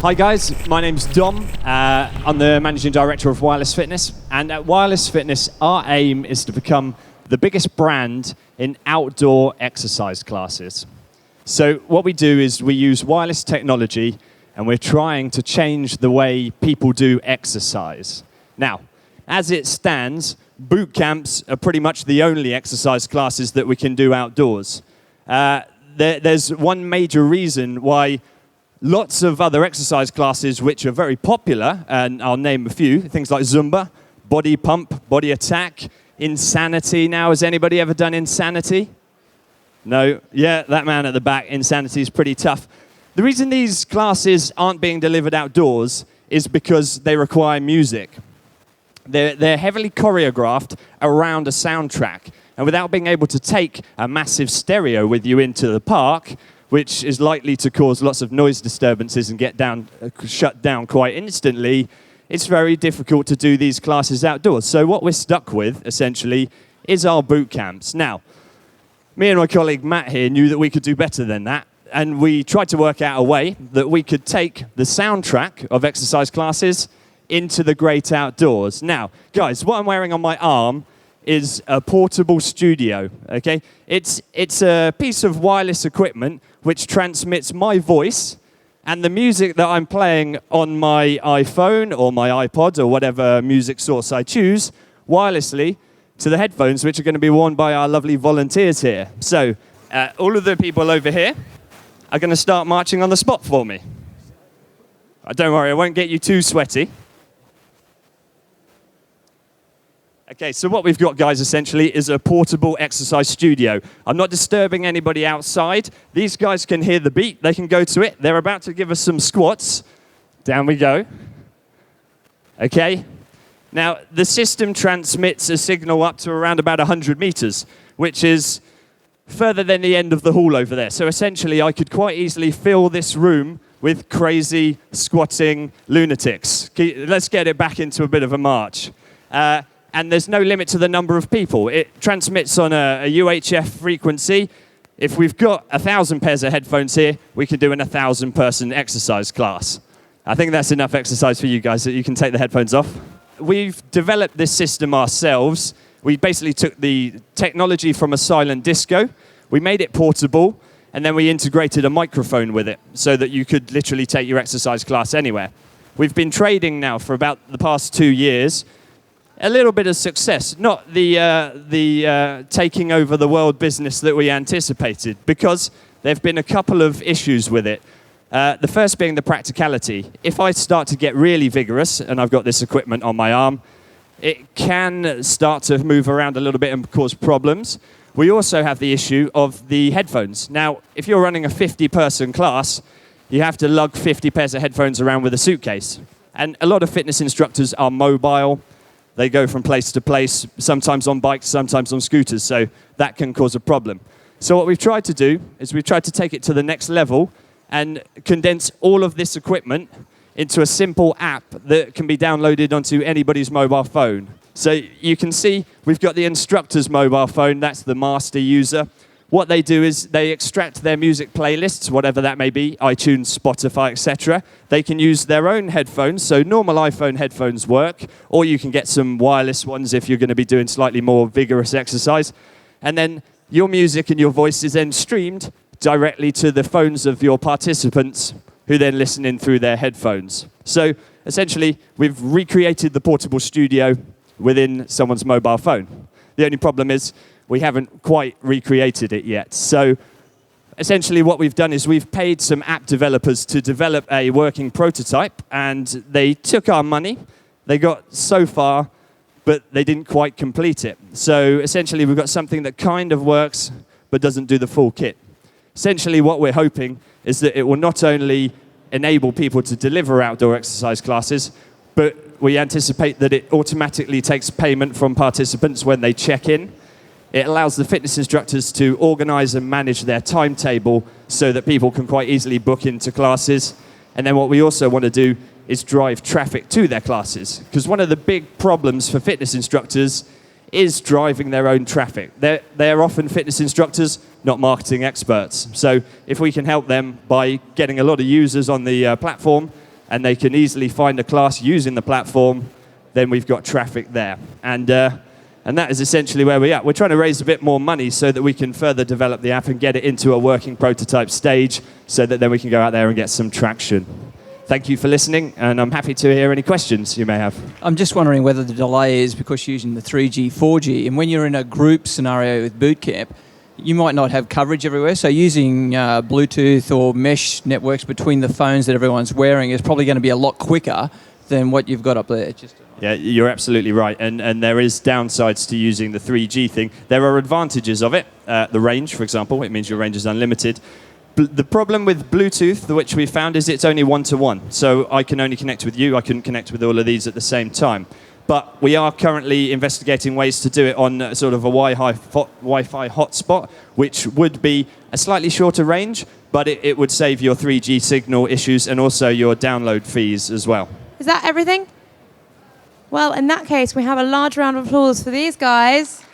Hi guys, my name's Dom. I'm the Managing Director of Wireless Fitness, and at Wireless Fitness our aim is to become the biggest brand in outdoor exercise classes. So what we do is we use wireless technology and we're trying to change the way people do exercise. Now, as it stands, boot camps are pretty much the only exercise classes that we can do outdoors. There's one major reason why lots of other exercise classes which are very popular, and I'll name a few, things like Zumba, Body Pump, Body Attack, Insanity now. Has anybody ever done Insanity? No? Yeah, that man at the back, Insanity is pretty tough. The reason these classes aren't being delivered outdoors is because they require music. They're heavily choreographed around a soundtrack, and without being able to take a massive stereo with you into the park, which is likely to cause lots of noise disturbances and get shut down quite instantly, it's very difficult to do these classes outdoors. So what we're stuck with, essentially, is our boot camps. Now, me and my colleague Matt here knew that we could do better than that, and we tried to work out a way that we could take the soundtrack of exercise classes into the great outdoors. Now, guys, what I'm wearing on my arm is a portable studio, okay? It's a piece of wireless equipment which transmits my voice and the music that I'm playing on my iPhone or my iPod or whatever music source I choose wirelessly to the headphones, which are going to be worn by our lovely volunteers here. So all of the people over here are going to start marching on the spot for me. Don't worry, I won't get you too sweaty. Okay, so what we've got, guys, essentially is a portable exercise studio. I'm not disturbing anybody outside. These guys can hear the beat. They can go to it. They're about to give us some squats. Down we go. Okay. Now, the system transmits a signal up to around about 100 meters, which is further than the end of the hall over there. So essentially, I could quite easily fill this room with crazy, squatting lunatics. Let's get it back into a bit of a march. And there's no limit to the number of people. It transmits on a UHF frequency. If we've got 1,000 pairs of headphones here, we can do an 1,000-person exercise class. I think that's enough exercise for you guys that you can take the headphones off. We've developed this system ourselves. We basically took the technology from a silent disco, we made it portable, and then we integrated a microphone with it so that you could literally take your exercise class anywhere. We've been trading now for about the past 2 years. A little bit of success, not the taking over the world business that we anticipated, because there have been a couple of issues with it. The first being the practicality. If I start to get really vigorous, and I've got this equipment on my arm, it can start to move around a little bit and cause problems. We also have the issue of the headphones. Now, if you're running a 50-person class, you have to lug 50 pairs of headphones around with a suitcase. And a lot of fitness instructors are mobile. They go from place to place, sometimes on bikes, sometimes on scooters, so that can cause a problem. So what we've tried to do is we've tried to take it to the next level and condense all of this equipment into a simple app that can be downloaded onto anybody's mobile phone. So you can see we've got the instructor's mobile phone, that's the master user. What they do is they extract their music playlists, whatever that may be, iTunes, Spotify, etc. They can use their own headphones, so normal iPhone headphones work, or you can get some wireless ones if you're going to be doing slightly more vigorous exercise. And then your music and your voice is then streamed directly to the phones of your participants, who then listen in through their headphones. So essentially, we've recreated the portable studio within someone's mobile phone. The only problem is we haven't quite recreated it yet. So essentially what we've done is we've paid some app developers to develop a working prototype, and they took our money. They got so far, but they didn't quite complete it. So essentially we've got something that kind of works, but doesn't do the full kit. Essentially what we're hoping is that it will not only enable people to deliver outdoor exercise classes, but we anticipate that it automatically takes payment from participants when they check in. It allows the fitness instructors to organize and manage their timetable so that people can quite easily book into classes. And then what we also want to do is drive traffic to their classes. Because one of the big problems for fitness instructors is driving their own traffic. They're often fitness instructors, not marketing experts. So if we can help them by getting a lot of users on the platform, and they can easily find a class using the platform, then we've got traffic there. And that is essentially where we're at. We're trying to raise a bit more money so that we can further develop the app and get it into a working prototype stage so that then we can go out there and get some traction. Thank you for listening, and I'm happy to hear any questions you may have. I'm just wondering whether the delay is because you're using the 3G, 4G, and when you're in a group scenario with Bootcamp, you might not have coverage everywhere. So using Bluetooth or mesh networks between the phones that everyone's wearing is probably going to be a lot quicker than what you've got up there. Yeah, you're absolutely right. And there is downsides to using the 3G thing. There are advantages of it. The range, for example, it means your range is unlimited. The problem with Bluetooth, which we found, is it's only one-to-one. So I can only connect with you. I couldn't connect with all of these at the same time. But we are currently investigating ways to do it on sort of a Wi-Fi hotspot, which would be a slightly shorter range, but it would save your 3G signal issues and also your download fees as well. Is that everything? Well, in that case, we have a large round of applause for these guys.